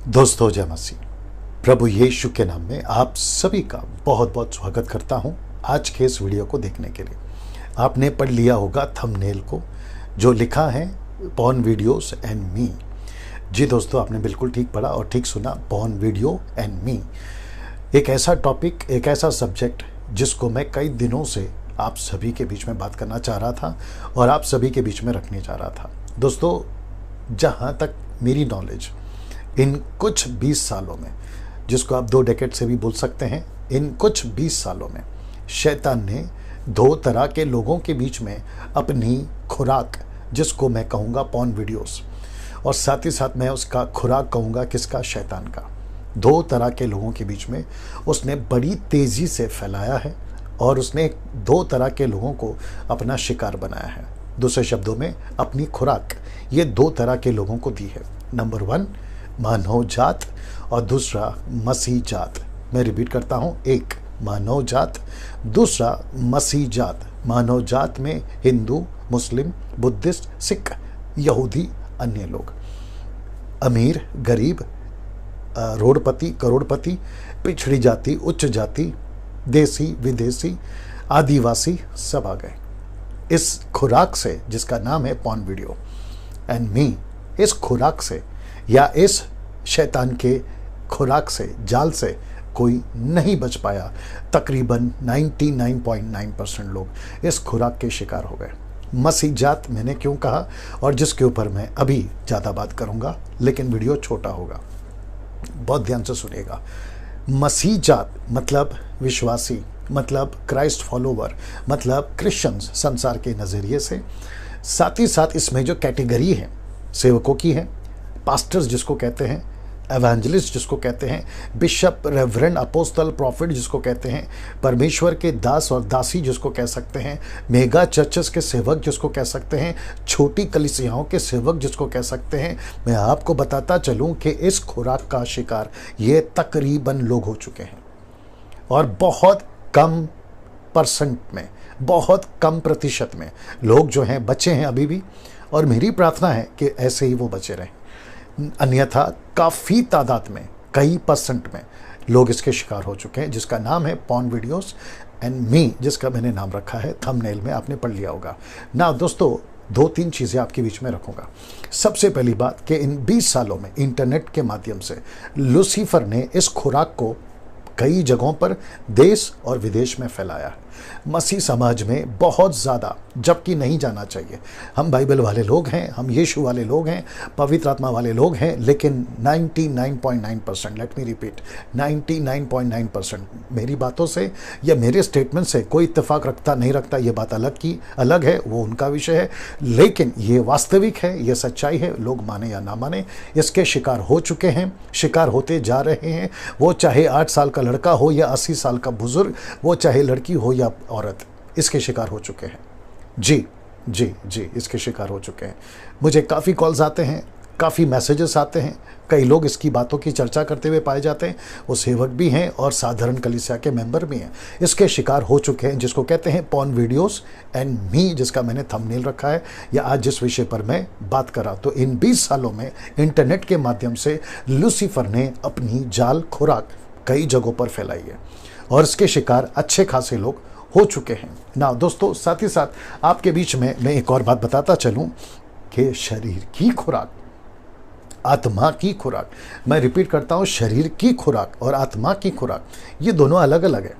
दोस्तों, जय मसीह। प्रभु यीशु के नाम में आप सभी का बहुत बहुत स्वागत करता हूं आज के इस वीडियो को देखने के लिए। आपने पढ़ लिया होगा थंबनेल को, जो लिखा है पॉर्न वीडियोस एंड मी। जी दोस्तों, आपने बिल्कुल ठीक पढ़ा और ठीक सुना, पॉर्न वीडियो एंड मी। एक ऐसा टॉपिक, एक ऐसा सब्जेक्ट जिसको मैं कई दिनों से आप सभी के बीच में बात करना चाह रहा था और आप सभी के बीच में रखने जा रहा था। दोस्तों, जहाँ तक मेरी नॉलेज, इन कुछ 20 सालों में, जिसको आप 2 डेकेड से भी बोल सकते हैं, इन कुछ 20 सालों में शैतान ने 2 तरह के लोगों के बीच में अपनी खुराक, जिसको मैं कहूँगा पॉर्न वीडियोस, और साथ ही साथ मैं उसका खुराक कहूँगा किसका, शैतान का, 2 तरह के लोगों के बीच में उसने बड़ी तेज़ी से फैलाया है और उसने 2 तरह के लोगों को अपना शिकार बनाया है। दूसरे शब्दों में, अपनी खुराक ये 2 तरह के लोगों को दी है। नंबर 1 मानव जात और दूसरा मसीह जात। मैं रिपीट करता हूँ, एक मानव जात, दूसरा मसीह जात। मानव जात में हिंदू, मुस्लिम, बुद्धिस्ट, सिख, यहूदी, अन्य लोग, अमीर, गरीब, रोडपति, करोड़पति, पिछड़ी जाति, उच्च जाति, देसी, विदेशी, आदिवासी, सब आ गए इस खुराक से जिसका नाम है पॉर्न वीडियो एंड मी। इस खुराक से या इस शैतान के खुराक से, जाल से कोई नहीं बच पाया। तकरीबन 99.9% लोग इस खुराक के शिकार हो गए। मसीह जात मैंने क्यों कहा, और जिसके ऊपर मैं अभी ज़्यादा बात करूँगा, लेकिन वीडियो छोटा होगा, बहुत ध्यान से सुनिएगा। मसीह जात मतलब विश्वासी, मतलब क्राइस्ट फॉलोवर, मतलब क्रिश्चियंस संसार के नज़रिए से। साथ ही साथ इसमें जो कैटेगरी है सेवकों की है, पास्टर्स जिसको कहते हैं, एवेंजलिस्ट जिसको कहते हैं, बिशप, रेवरेंड, अपोस्टल, प्रॉफिट जिसको कहते हैं, परमेश्वर के दास और दासी जिसको कह सकते हैं, मेगा चर्चेस के सेवक जिसको कह सकते हैं, छोटी कलीसियाओं के सेवक जिसको कह सकते हैं। मैं आपको बताता चलूं कि इस खुराक का शिकार ये तकरीबन लोग हो चुके हैं, और बहुत कम परसेंट में, बहुत कम प्रतिशत में लोग जो हैं बचे हैं अभी भी, और मेरी प्रार्थना है कि ऐसे ही वो बचे रहें। अन्यथा काफ़ी तादाद में, कई परसेंट में लोग इसके शिकार हो चुके हैं, जिसका नाम है पॉर्न वीडियोस एंड मी, जिसका मैंने नाम रखा है थंबनेल में, आपने पढ़ लिया होगा ना। दोस्तों, 2-3 चीज़ें आपके बीच में रखूंगा। सबसे पहली बात कि इन 20 सालों में इंटरनेट के माध्यम से लूसीफर ने इस खुराक को कई जगहों पर देश और विदेश में फैलाया है। मसीह समाज में बहुत ज़्यादा, जबकि नहीं जाना चाहिए। हम बाइबल वाले लोग हैं, हम यीशु वाले लोग हैं, पवित्र आत्मा वाले लोग हैं, लेकिन 99.9%, लेट मी रिपीट, 99.9% मेरी बातों से या मेरे स्टेटमेंट से कोई इत्तेफाक रखता नहीं रखता, ये बात अलग है, वो उनका विषय है, लेकिन ये वास्तविक है, ये सच्चाई है। लोग माने या ना माने, इसके शिकार हो चुके हैं, शिकार होते जा रहे हैं। वो चाहे 8 साल का लड़का हो या 80 साल का बुजुर्ग, वो चाहे लड़की हो या औरत, इसके शिकार हो चुके हैं। जी जी जी, इसके शिकार हो चुके हैं। मुझे काफ़ी कॉल्स आते हैं, काफ़ी मैसेजेस आते हैं, कई लोग इसकी बातों की चर्चा करते हुए पाए जाते हैं। वो सेवक भी हैं और साधारण कलीसिया के मेंबर भी हैं, इसके शिकार हो चुके हैं, जिसको कहते हैं पॉर्न वीडियोस एंड मी, जिसका मैंने थंबनेल रखा है, या आज जिस विषय पर मैं बात कर रहा। तो इन 20 सालों में इंटरनेट के माध्यम से लूसीफर ने अपनी जाल खुराक कई जगहों पर फैलाई है, और इसके शिकार अच्छे खासे लोग हो चुके हैं ना। दोस्तों, साथ ही साथ आपके बीच में मैं एक और बात बताता चलूं कि शरीर की खुराक, आत्मा की खुराक, मैं रिपीट करता हूं, शरीर की खुराक और आत्मा की खुराक, ये दोनों अलग अलग है।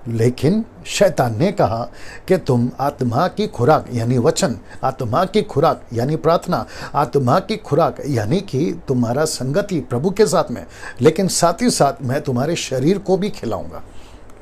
लेकिन शैतान ने कहा कि तुम आत्मा की खुराक यानी वचन, आत्मा की खुराक यानी प्रार्थना, आत्मा की खुराक यानी कि तुम्हारा संगति प्रभु के साथ में, लेकिन साथ ही साथ मैं तुम्हारे शरीर को भी खिलाऊंगा।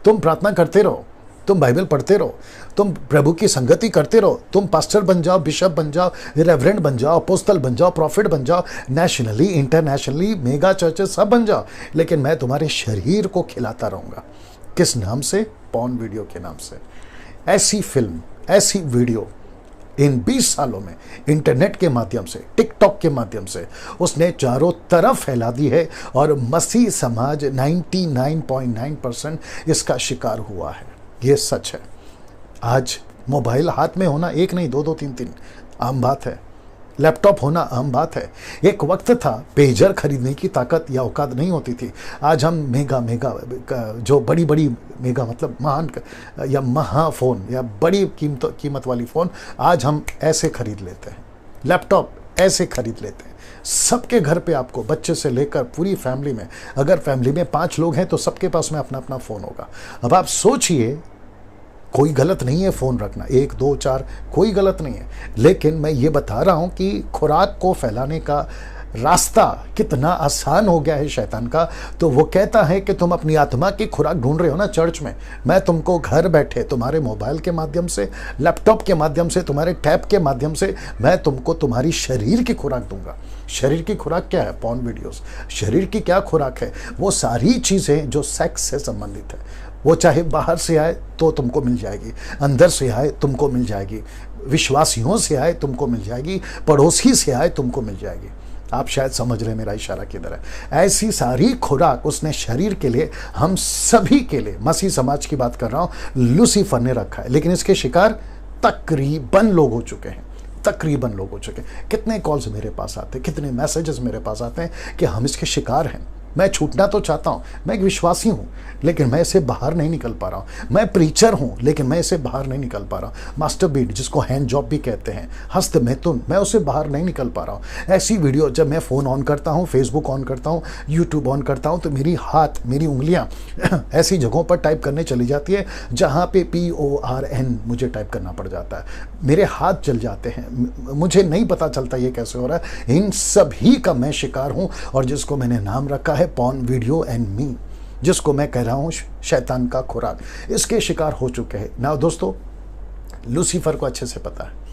तुम प्रार्थना करते रहो, तुम बाइबल पढ़ते रहो, तुम प्रभु की संगति करते रहो, तुम पास्टर बन जाओ, बिशप बन जाओ, रेवरेंड बन जाओ, अपोस्टल बन जाओ, प्रॉफिट बन जाओ, नेशनली, इंटरनेशनली, मेगा चर्चेस सब बन जाओ, लेकिन मैं तुम्हारे शरीर को खिलाता रहूँगा। किस नाम से? पॉर्न वीडियो के नाम से। ऐसी फिल्म, ऐसी वीडियो इन 20 सालों में इंटरनेट के माध्यम से, टिकटॉक के माध्यम से उसने चारों तरफ फैला दी है, और मसीह समाज 99.9% इसका शिकार हुआ है। ये सच है। आज मोबाइल हाथ में होना, एक नहीं, 2-2, 3-3 आम बात है। लैपटॉप होना आम बात है। एक वक्त था पेजर खरीदने की ताकत या औकात नहीं होती थी। आज हम मेगा मेगा जो बड़ी बड़ी मेगा मतलब महान या महाफोन या बड़ी कीमत वाली फ़ोन आज हम ऐसे खरीद लेते हैं, लैपटॉप ऐसे खरीद लेते हैं। सबके घर पे आपको बच्चे से लेकर पूरी फैमिली में, अगर फैमिली में 5 लोग हैं तो सबके पास में अपना अपना फ़ोन होगा। अब आप सोचिए, कोई गलत नहीं है फ़ोन रखना, 1 2 4 कोई गलत नहीं है, लेकिन मैं ये बता रहा हूँ कि खुराक को फैलाने का रास्ता कितना आसान हो गया है शैतान का। तो वो कहता है कि तुम अपनी आत्मा की खुराक ढूंढ रहे हो ना चर्च में, मैं तुमको घर बैठे तुम्हारे मोबाइल के माध्यम से, लैपटॉप के माध्यम से, तुम्हारे टैब के माध्यम से मैं तुमको तुम्हारी शरीर की खुराक दूंगा। शरीर की खुराक क्या है? Porn videos. शरीर की क्या खुराक है? वो सारी चीज़ें जो सेक्स से संबंधित है, वो चाहे बाहर से आए तो तुमको मिल जाएगी, अंदर से आए तुमको मिल जाएगी, विश्वासियों से आए तुमको मिल जाएगी, पड़ोसी से आए तुमको मिल जाएगी। आप शायद समझ रहे हैं मेरा इशारा किधर है। ऐसी सारी खुराक उसने शरीर के लिए, हम सभी के लिए, मसीह समाज की बात कर रहा हूं, लूसीफर ने रखा है। लेकिन इसके शिकार तकरीबन लोग हो चुके हैं, तकरीबन लोग हो चुके हैं। कितने कॉल्स मेरे पास आते हैं, कितने मैसेजेस मेरे पास आते हैं कि हम इसके शिकार हैं। मैं छूटना तो चाहता हूँ, मैं एक विश्वासी हूँ, लेकिन मैं इसे बाहर नहीं निकल पा रहा हूँ। मैं प्रीचर हूँ, लेकिन मैं इसे बाहर नहीं निकल पा रहा हूँ। मास्टर बीट, जिसको हैंड जॉब भी कहते हैं, हस्त मैथुन, मैं उसे बाहर नहीं निकल पा रहा हूँ। ऐसी वीडियो जब मैं फ़ोन ऑन करता हूँ, फेसबुक ऑन करता हूँ, यूट्यूब ऑन करता हूँ, तो मेरी मेरी उंगलियाँ ऐसी जगहों पर टाइप करने चली जाती है जहाँ पे PORN मुझे टाइप करना पड़ जाता है। मेरे हाथ जल जाते हैं, मुझे नहीं पता चलता ये कैसे हो रहा है। इन सभी का मैं शिकार हूँ, और जिसको मैंने नाम रखा है पॉर्न वीडियो एंड मी, जिसको मैं कह रहा हूं शैतान का खुराक, इसके शिकार हो चुके हैं ना। दोस्तों, लूसीफर को अच्छे से पता है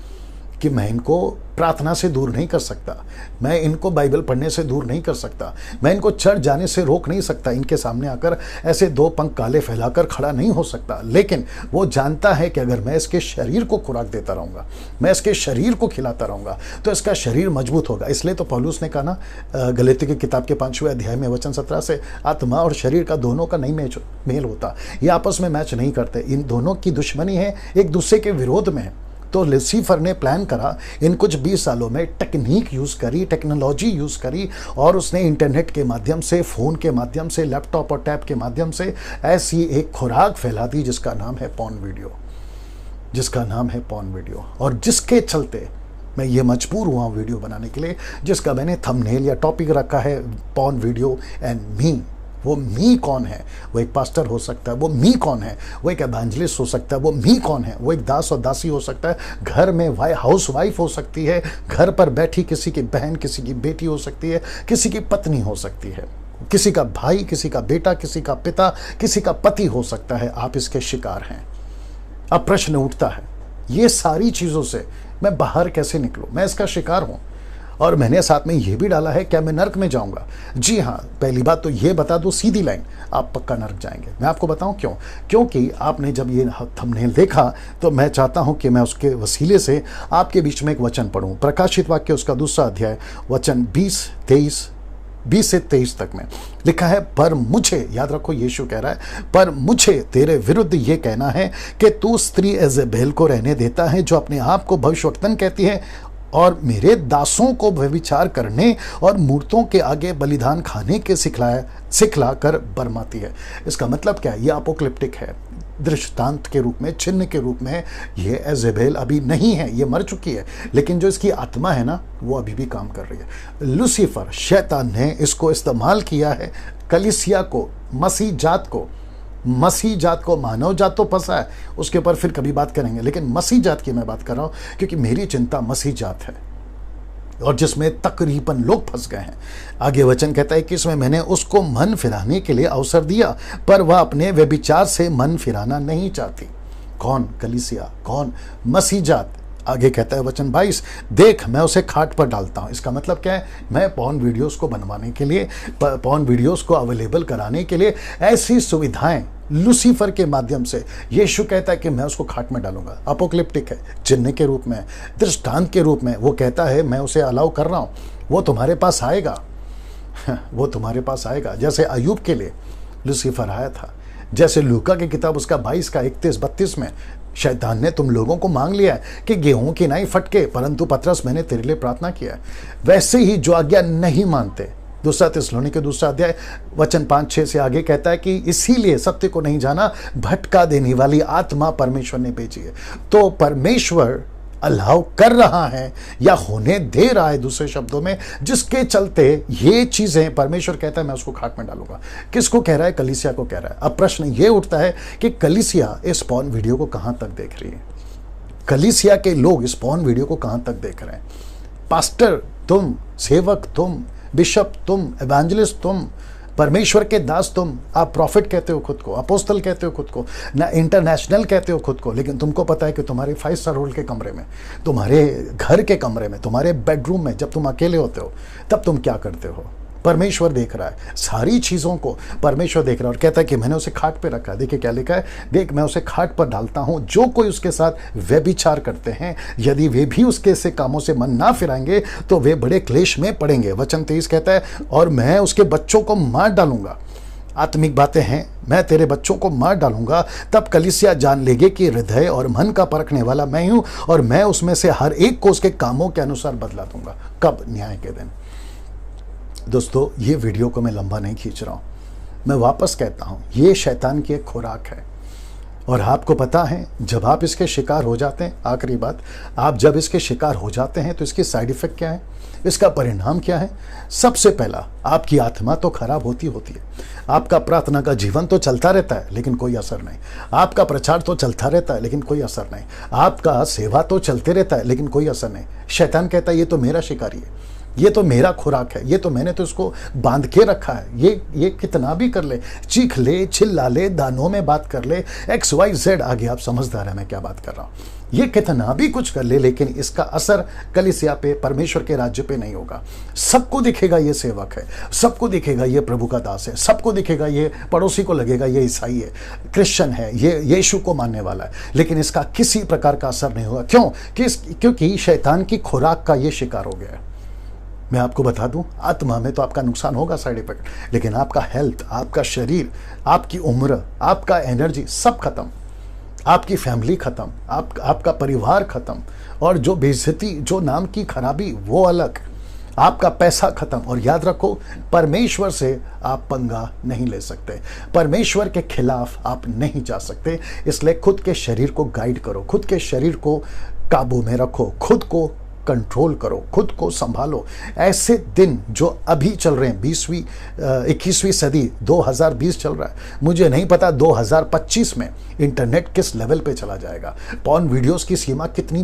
कि मैं इनको प्रार्थना से दूर नहीं कर सकता, मैं इनको बाइबल पढ़ने से दूर नहीं कर सकता, मैं इनको चर्च जाने से रोक नहीं सकता, इनके सामने आकर ऐसे 2 पंख काले फैलाकर खड़ा नहीं हो सकता। लेकिन वो जानता है कि अगर मैं इसके शरीर को खुराक देता रहूँगा, मैं इसके शरीर को खिलाता रहूँगा, तो इसका शरीर मजबूत होगा। इसलिए तो पौलुस ने कहा ना गलातियों की किताब के 5वें अध्याय में वचन 17 से, आत्मा और शरीर का दोनों का नहीं मेल होता, ये आपस में मैच नहीं करते, इन दोनों की दुश्मनी है, एक दूसरे के विरोध में है। तो लूसीफर ने प्लान करा, इन कुछ 20 सालों में टेक्निक यूज़ करी, टेक्नोलॉजी यूज़ करी, और उसने इंटरनेट के माध्यम से, फ़ोन के माध्यम से, लैपटॉप और टैब के माध्यम से ऐसी एक खुराक फैला दी जिसका नाम है पॉर्न वीडियो, जिसका नाम है पॉर्न वीडियो। और जिसके चलते मैं ये मजबूर हुआ वीडियो बनाने के लिए, जिसका मैंने थंबनेल या टॉपिक रखा है पॉर्न वीडियो एंड मी। वो मी कौन है? वो एक पास्टर हो सकता है। वो मी कौन है? वो एक एवेंजलिस्ट हो सकता है। वो मी कौन है? वो एक दास और दासी हो सकता है। घर में हाउस वाइफ हो सकती है, घर पर बैठी किसी की बहन, किसी की बेटी हो सकती है, किसी की पत्नी हो सकती है, किसी का भाई, किसी का बेटा, किसी का पिता, किसी का पति हो सकता है। आप इसके शिकार हैं। अब प्रश्न उठता है, ये सारी चीज़ों से मैं बाहर कैसे निकलूं? मैं इसका शिकार हूं, और मैंने साथ में ये भी डाला है, क्या मैं नर्क में जाऊंगा? जी हाँ, पहली बात तो ये बता दो, सीधी लाइन, आप पक्का नर्क जाएंगे। मैं आपको बताऊं क्यों? क्योंकि आपने जब ये थंबनेल देखा तो मैं चाहता हूं कि मैं उसके वसीले से आपके बीच में एक वचन पढ़ूं। प्रकाशित वाक्य उसका 2 अध्याय वचन 20 से 23 तक में लिखा है, पर मुझे, याद रखो यीशु कह रहा है, पर मुझे तेरे विरुद्ध ये कहना है कि तू स्त्री इजेबेल को रहने देता है, जो अपने आप को भविष्यवक्तन कहती है और मेरे दासों को व्यभिचार करने और मूर्तों के आगे बलिदान खाने के सिखला कर बरमाती है। इसका मतलब क्या है? ये अपोक्लिप्टिक है, दृष्टांत के रूप में, चिन्ह के रूप में। ये इजेबेल अभी नहीं है, ये मर चुकी है, लेकिन जो इसकी आत्मा है ना, वो अभी भी काम कर रही है। लूसीफर, शैतान ने इसको इस्तेमाल किया है कलीसिया को, मसीह जात को, मानव जात तो फंसा है, उसके ऊपर फिर कभी बात करेंगे, लेकिन मसीह जात की मैं बात कर रहा हूं, क्योंकि मेरी चिंता मसीह जात है, और जिसमें तकरीबन लोग फंस गए हैं। आगे वचन कहता है कि इसमें मैंने उसको मन फिराने के लिए अवसर दिया, पर वह अपने व्यभिचार से मन फिराना नहीं चाहती। कौन? कलीसिया। कौन? मसीह जात। आगे कहता है वचन 22, देख मैं उसे खाट पर डालता हूँ। इसका मतलब क्या है? मैं पॉर्न वीडियोस को बनवाने के लिए, पॉर्न वीडियोस को अवेलेबल कराने के लिए ऐसी सुविधाएं लूसीफर के माध्यम से, यीशु कहता है कि मैं उसको खाट में डालूंगा। अपोक्लिप्टिक है, चिन्ह के रूप में, दृष्टांत के रूप में। वो कहता है मैं उसे अलाउ कर रहा हूँ, वो तुम्हारे पास आएगा, वो तुम्हारे पास आएगा। जैसे अय्यूब के लिए लूसीफर आया था, जैसे लूका की किताब उसका 22 का 31-32 में शैतान ने तुम लोगों को मांग लिया है कि गेहूं की नहीं फटके, परंतु पतरस मैंने तेरे लिए प्रार्थना किया है। वैसे ही जो आज्ञा नहीं मानते, दूसरा थिस्सलुनीके दूसरा अध्याय वचन 5-6 से आगे कहता है कि इसीलिए सत्य को नहीं जाना, भटका देने वाली आत्मा परमेश्वर ने भेजी है। तो परमेश्वर अलाउ कर रहा है या होने दे रहा है, दूसरे शब्दों में, जिसके चलते ये चीजें परमेश्वर कहता है मैं उसको खाक में डालूंगा। किसको कह रहा है? कलीसिया को कह रहा है। अब प्रश्न ये उठता है कि कलीसिया इस पॉर्न वीडियो को कहां तक देख रही है? कलीसिया के लोग इस पॉर्न वीडियो को कहां तक देख रहे हैं? पास्टर तुम, सेवक तुम, बिशप तुम, एवेंजलिस्ट तुम, परमेश्वर के दास तुम, आप प्रॉफिट कहते हो खुद को, अपोस्तल कहते हो खुद को, ना इंटरनेशनल कहते हो खुद को, लेकिन तुमको पता है कि तुम्हारे 5 स्टार होटल के कमरे में, तुम्हारे घर के कमरे में, तुम्हारे बेडरूम में, जब तुम अकेले होते हो तब तुम क्या करते हो? परमेश्वर देख रहा है, सारी चीज़ों को परमेश्वर देख रहा है और कहता है कि मैंने उसे खाट पे रखा है। देखिए क्या लिखा है, देख मैं उसे खाट पर डालता हूं, जो कोई उसके साथ व्यभिचार करते हैं, यदि वे भी उसके से कामों से मन ना फिराएंगे तो वे बड़े क्लेश में पड़ेंगे। वचन 23 कहता है, और मैं उसके बच्चों को मार डालूंगा। आत्मिक बातें हैं, मैं तेरे बच्चों को मार डालूंगा। तब कलीसिया जान लेगी कि हृदय और मन का परखने वाला मैं हूं, और मैं उसमें से हर एक को उसके कामों के अनुसार बदला दूंगा। कब? न्याय के दिन। दोस्तों, ये वीडियो को मैं लंबा नहीं खींच रहा हूँ, मैं वापस कहता हूँ, ये शैतान की एक खुराक है। और आपको पता है, जब आप इसके शिकार हो जाते हैं, आखिरी बात, आप जब इसके शिकार हो जाते हैं तो इसकी साइड इफेक्ट क्या है, इसका परिणाम क्या है? सबसे पहला, आपकी आत्मा तो खराब होती है। आपका प्रार्थना का जीवन तो चलता रहता है लेकिन कोई असर नहीं। आपका प्रचार तो चलता रहता है लेकिन कोई असर नहीं। आपका सेवा तो चलते रहता है लेकिन कोई असर नहीं। शैतान कहता है ये तो मेरा शिकारी है, ये तो मेरा खुराक है, ये तो मैंने तो इसको बांध के रखा है। ये कितना भी कर ले, चीख ले, चिल्ला ले, दानों में बात कर ले, XYZ, आगे आप समझदार है मैं क्या बात कर रहा हूँ। ये कितना भी कुछ कर ले, लेकिन इसका असर कलीसिया पे, परमेश्वर के राज्य पे नहीं होगा। सबको दिखेगा ये सेवक है, सबको दिखेगा ये प्रभु का दास है, सबको दिखेगा ये, पड़ोसी को लगेगा ये ईसाई है, क्रिश्चियन है, ये यीशु को मानने वाला है, लेकिन इसका किसी प्रकार का असर नहीं होगा। क्यों? क्योंकि शैतान की खुराक का ये शिकार हो गया है। मैं आपको बता दूं, आत्मा में तो आपका नुकसान होगा, साइड इफेक्ट, लेकिन आपका हेल्थ, आपका शरीर, आपकी उम्र, आपका एनर्जी सब खत्म, आपकी फैमिली खत्म, आपका परिवार खत्म, और जो बेइज्जती, जो नाम की खराबी वो अलग, आपका पैसा खत्म। और याद रखो, परमेश्वर से आप पंगा नहीं ले सकते, परमेश्वर के खिलाफ आप नहीं जा सकते। इसलिए खुद के शरीर को गाइड करो, खुद के शरीर को काबू में रखो, खुद को कंट्रोल करो, खुद को संभालो। ऐसे दिन जो अभी चल रहे हैं, 21वीं सदी 2020 चल रहा है, मुझे नहीं पता 2025 में इंटरनेट किस लेवल पे चला जाएगा, पॉर्न वीडियोस की सीमा कितनी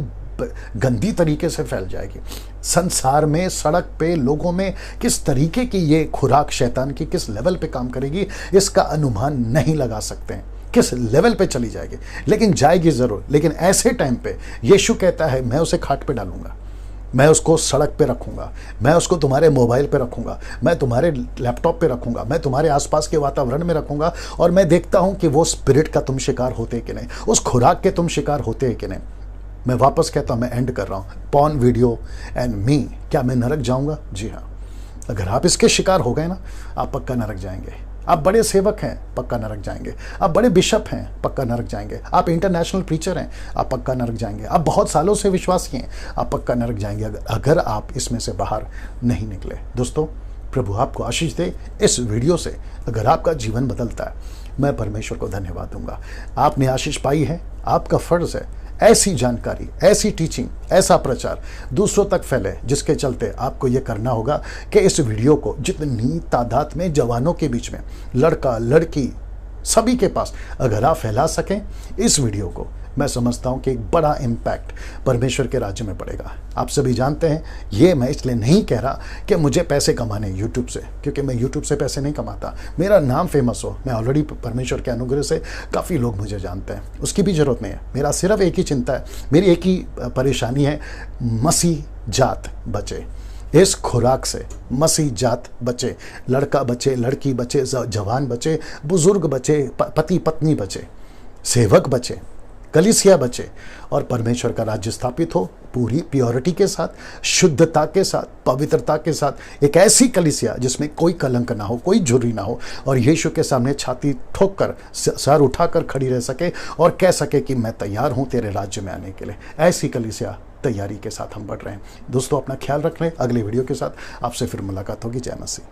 गंदी तरीके से फैल जाएगी, संसार में, सड़क पे, लोगों में किस तरीके की ये खुराक शैतान की किस लेवल पे काम करेगी, इसका अनुमान नहीं लगा सकते हैं किस लेवल पे चली जाएगी, लेकिन जाएगी जरूर। लेकिन ऐसे टाइम पे यीशु कहता है मैं उसे खाट पे डालूंगा, मैं उसको सड़क पे रखूंगा, मैं उसको तुम्हारे मोबाइल पे रखूंगा, मैं तुम्हारे लैपटॉप पे रखूंगा, मैं तुम्हारे आसपास के वातावरण में रखूंगा, और मैं देखता हूं कि वो स्पिरिट का तुम शिकार होते कि नहीं, उस खुराक के तुम शिकार होते कि नहीं। मैं वापस कहता हूं, मैं एंड कर रहा हूं, पॉर्न वीडियो एंड मी, क्या मैं नरक जाऊंगा? जी हाँ, अगर आप इसके शिकार हो गए ना, आप पक्का नरक जाएंगे। आप बड़े सेवक हैं, पक्का नरक जाएंगे। आप बड़े बिशप हैं, पक्का नरक जाएंगे। आप इंटरनेशनल प्रीचर हैं, आप पक्का नरक जाएंगे। आप बहुत सालों से विश्वासी हैं, आप पक्का नरक जाएंगे अगर आप इसमें से बाहर नहीं निकले। दोस्तों, प्रभु आपको आशीष दे। इस वीडियो से अगर आपका जीवन बदलता है, मैं परमेश्वर को धन्यवाद दूंगा। आपने आशीष पाई है, आपका फर्ज है ऐसी जानकारी, ऐसी टीचिंग, ऐसा प्रचार दूसरों तक फैले, जिसके चलते आपको ये करना होगा कि इस वीडियो को जितनी तादाद में जवानों के बीच में, लड़का लड़की सभी के पास अगर आप फैला सकें इस वीडियो को, मैं समझता हूं कि एक बड़ा इम्पैक्ट परमेश्वर के राज्य में पड़ेगा। आप सभी जानते हैं, ये मैं इसलिए नहीं कह रहा कि मुझे पैसे कमाने यूट्यूब से, क्योंकि मैं यूट्यूब से पैसे नहीं कमाता। मेरा नाम फेमस हो, मैं ऑलरेडी परमेश्वर के अनुग्रह से काफ़ी लोग मुझे जानते हैं, उसकी भी ज़रूरत नहीं है। मेरा सिर्फ एक ही चिंता है, मेरी एक ही परेशानी है, मसीह जात बचे, इस खुराक से मसीह जात बचे, लड़का बचे, लड़की बचे, जवान बचे, बुजुर्ग बचे, पति पत्नी बचे, सेवक बचे, कलीसिया बचे और परमेश्वर का राज्य स्थापित हो, पूरी प्योरिटी के साथ, शुद्धता के साथ, पवित्रता के साथ। एक ऐसी कलीसिया जिसमें कोई कलंक ना हो, कोई झुर्री ना हो, और यीशु के सामने छाती ठोक कर, सर उठाकर खड़ी रह सके और कह सके कि मैं तैयार हूं तेरे राज्य में आने के लिए। ऐसी कलीसिया तैयारी के साथ हम बढ़ रहे हैं। दोस्तों, अपना ख्याल रख लें। अगले वीडियो के साथ आपसे फिर मुलाकात होगी। जय मसीह।